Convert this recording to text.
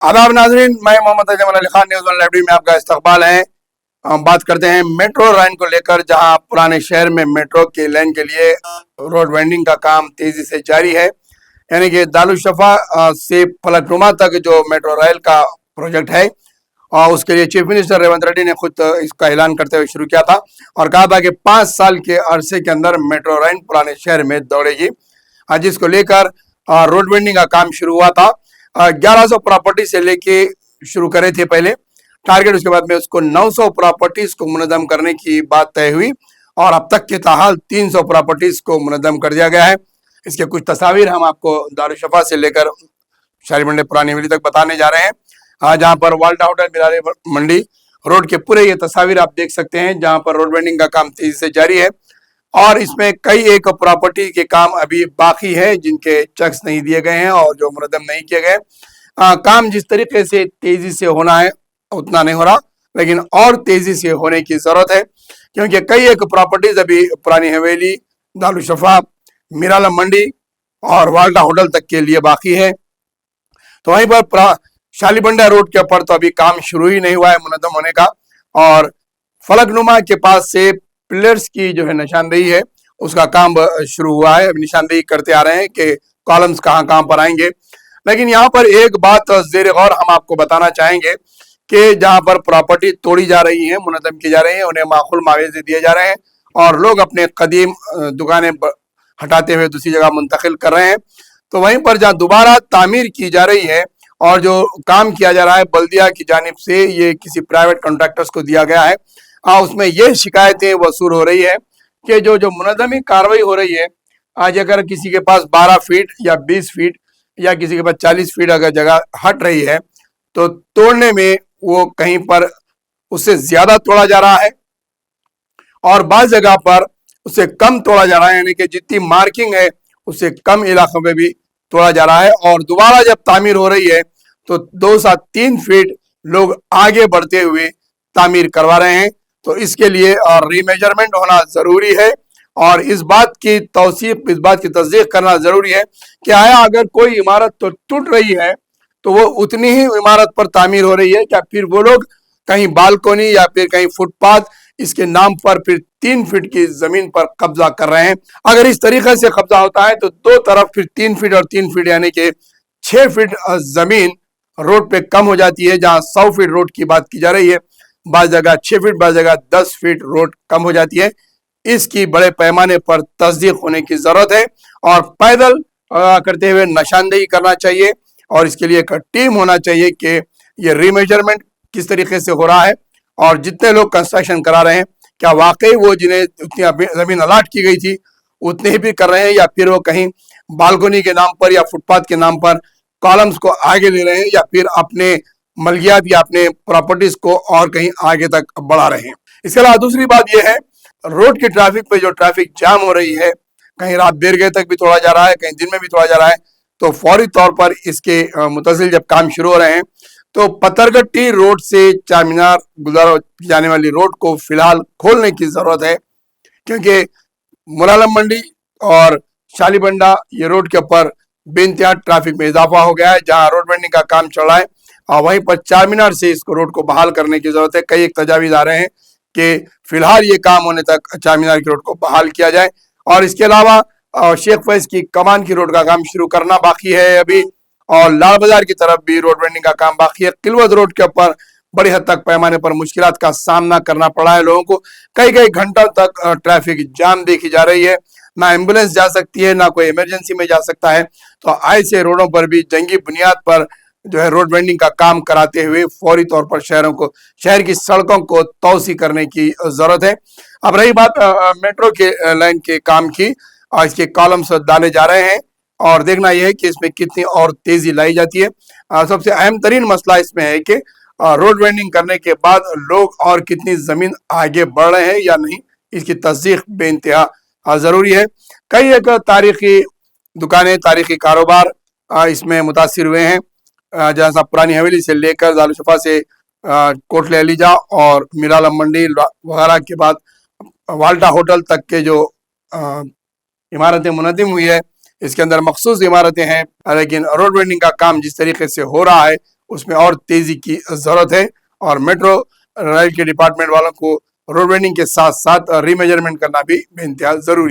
आदाब नाजरीन, मैं Mohammad Ajmal Ali Khan, news one library में आपका इस्तकबाल है। हम बात करते हैं मेट्रो लाइन को लेकर, जहां पुराने शहर में मेट्रो के लाइन के लिए रोड वेंडिंग का काम तेजी से जारी है। यानी कि दारुशफा से फलकनुमा तक जो मेट्रो रेल का प्रोजेक्ट है, और उसके लिए चीफ मिनिस्टर रेवंत रेड्डी ने खुद इसका ऐलान करते हुए शुरू किया था और कहा था कि 5 साल के अरसे के अंदर मेट्रो लाइन पुराने शहर में दौड़ेगी, जिसको लेकर रोड वेंडिंग का काम शुरू हुआ था। 1100 प्रॉपर्टी से लेके शुरू करे थे पहले टारगेट, उसके बाद में उसको 900 प्रॉपर्टीज को मुनज़्ज़म करने की बात तय हुई और अब तक के ताहाल 300 प्रॉपर्टीज को मुनज़्ज़म कर दिया गया है। इसके कुछ तस्वीर हम आपको दारुशफा से लेकर शाली मंडी पुरानी हवेली तक बताने जा रहे हैं, जहां पर वाल्टा होटल बिलारी मंडी रोड के पूरे ये तस्वीर आप देख सकते हैं, जहां पर रोड वेंडिंग का काम तेजी से जारी है और इसमें कई एक प्रॉपर्टी के काम अभी बाकी है जिनके चेक्स नहीं दिए गए हैं और जो मुनद्दम नहीं किए गए। काम जिस तरीके से तेजी से होना है उतना नहीं हो रहा, लेकिन और तेजी से होने की जरूरत है, क्योंकि कई एक प्रॉपर्टीज अभी पुरानी हवेली, दारुशफा, मीरालम मंडी और वाल्टा होटल तक के लिए बाकी है। तो वहीं पर शालीबंडा रोड के ऊपर तो अभी काम शुरू ही नहीं हुआ है मुनद्दम होने का, और फलकनुमा के पास से पिलर्स की जो है निशानदेही है उसका काम शुरू हुआ है। अभी निशानदेही करते आ रहे हैं कि कॉलम्स कहाँ कहाँ पर आएंगे। लेकिन यहाँ पर एक बात जेर गौर हम आपको बताना चाहेंगे कि जहाँ पर प्रॉपर्टी तोड़ी जा रही है, मुनद्दम की जा रही है, उन्हें माकूल मुआवजे दिए जा रहे हैं और लोग अपने कदीम दुकानें हटाते हुए दूसरी जगह मुंतकिल कर रहे हैं। तो वहीं पर जहाँ दोबारा तामीर की जा रही है और जो काम किया जा रहा है बल्दिया की जानिब से, ये किसी प्राइवेट कॉन्ट्रैक्टर्स को दिया गया है, उसमें ये शिकायतें वसूल हो रही है कि जो जो मुनज़्ज़मी कार्रवाई हो रही है, आज अगर किसी के पास 12 फीट या 20 फीट या किसी के पास 40 फीट अगर जगह हट रही है तो तोड़ने में वो कहीं पर उससे ज्यादा तोड़ा जा रहा है और बाज़ जगह पर उससे कम तोड़ा जा रहा है, यानी कि जितनी मार्किंग है उससे कम इलाकों में भी तोड़ा जा रहा है। और दोबारा जब तामीर हो रही है तो 2 से 3 फीट लोग आगे बढ़ते हुए तामीर करवा रहे हैं। तो इसके लिए रीमेजरमेंट होना जरूरी है और इस बात की तौसीफ, इस बात की तस्दीक करना जरूरी है कि आया अगर कोई इमारत तो टूट रही है तो वो उतनी ही इमारत पर तामीर हो रही है, क्या फिर वो लोग कहीं बालकोनी या फिर कहीं फुटपाथ इसके नाम पर फिर 3 फीट की जमीन पर कब्जा कर रहे हैं। अगर इस तरीके से कब्जा होता है तो दो तरफ फिर 3 फीट और 3 फीट यानी कि 6 फीट जमीन रोड पे कम हो जाती है। जहां 100 फीट रोड की बात की जा रही है, बाज़ जगह 6 फीट, बाज़ जगह 10 फीट रोड कम हो जाती है। इसकी बड़े पैमाने पर तस्दीक होने की जरूरत है और पैदल करते हुए निशानदेही करना चाहिए और इसके लिए एक टीम होना चाहिए कि ये रीमेजरमेंट किस तरीके से हो रहा है और जितने लोग कंस्ट्रक्शन करा रहे हैं क्या वाकई वो जिन्हें उतनी जमीन अलाट की गई थी उतने ही भी कर रहे हैं या फिर वो कहीं बालकोनी के नाम पर या फुटपाथ के नाम पर कॉलम्स को आगे ले रहे हैं या फिर अपने मलकियात या अपने प्रॉपर्टीज को और कहीं आगे तक बढ़ा रहे हैं। इसके अलावा दूसरी बात यह है, रोड की ट्रैफिक पे जो ट्रैफिक जाम हो रही है, कहीं रात देर गए तक भी तोड़ा जा रहा है, कहीं दिन में भी तोड़ा जा रहा है, तो फौरी तौर पर इसके मुतसिल जब काम शुरू हो रहे हैं तो पत्थरगट्टी रोड से चार मीनार गुलदारा जाने वाली रोड को फिलहाल खोलने की जरूरत है, क्योंकि मुलालम मंडी और शालीबंडा ये रोड के ऊपर बेइंतहा ट्रैफिक में इजाफा हो गया है। जहां रोड वेंडिंग का काम चल रहा है और वहीं पर चार मीनार से इसको रोड को बहाल करने की जरूरत है। कई एक तजावीज आ रहे हैं कि फिलहाल ये काम होने तक चार मीनार की रोड को बहाल किया जाए और इसके अलावा शेख फैज की कमान की रोड का काम शुरू करना बाकी है अभी, और लाल बाजार की तरफ भी रोड वेंडिंग का काम बाकी है। किलवत रोड के ऊपर बड़ी हद तक पैमाने पर मुश्किलात का सामना करना पड़ा है लोगों को, कई कई घंटों तक ट्रैफिक जाम देखी जा रही है, ना एम्बुलेंस जा सकती है ना कोई इमरजेंसी में जा सकता है। तो ऐसे रोडों पर भी जंगी बुनियाद पर जो है रोड वेंडिंग का काम कराते हुए फौरी तौर पर शहर की सड़कों को तौसी करने की जरूरत है। अब रही बात मेट्रो के लाइन के काम की, इसके कॉलम्स डाले जा रहे हैं और देखना यह है कि इसमें कितनी और तेजी लाई जाती है। सबसे अहम तरीन मसला इसमें है कि रोड वेंडिंग करने के बाद लोग और कितनी जमीन आगे बढ़ रहे हैं या नहीं, इसकी तस्दीक बेइंतहा जरूरी है। कई एक तारीखी दुकानें, तारीखी कारोबार इसमें मुतासिर हुए हैं, जैसा पुरानी हवेली से लेकर दारुशफा से कोटले अलीजा और मीरालम मंडी वगैरह के बाद वाल्टा होटल तक के जो इमारतें मुनज़्ज़म हुई है, इसके अंदर मखसूस इमारतें हैं, लेकिन रोड वेंडिंग का काम जिस तरीके से हो रहा है اس میں اور تیزی کی ضرورت ہے، اور میٹرو ریل کے ڈپارٹمنٹ والوں کو روڈ وینڈنگ کے ساتھ ساتھ ری میجرمنٹ کرنا بھی بے انتہا ضروری ہے۔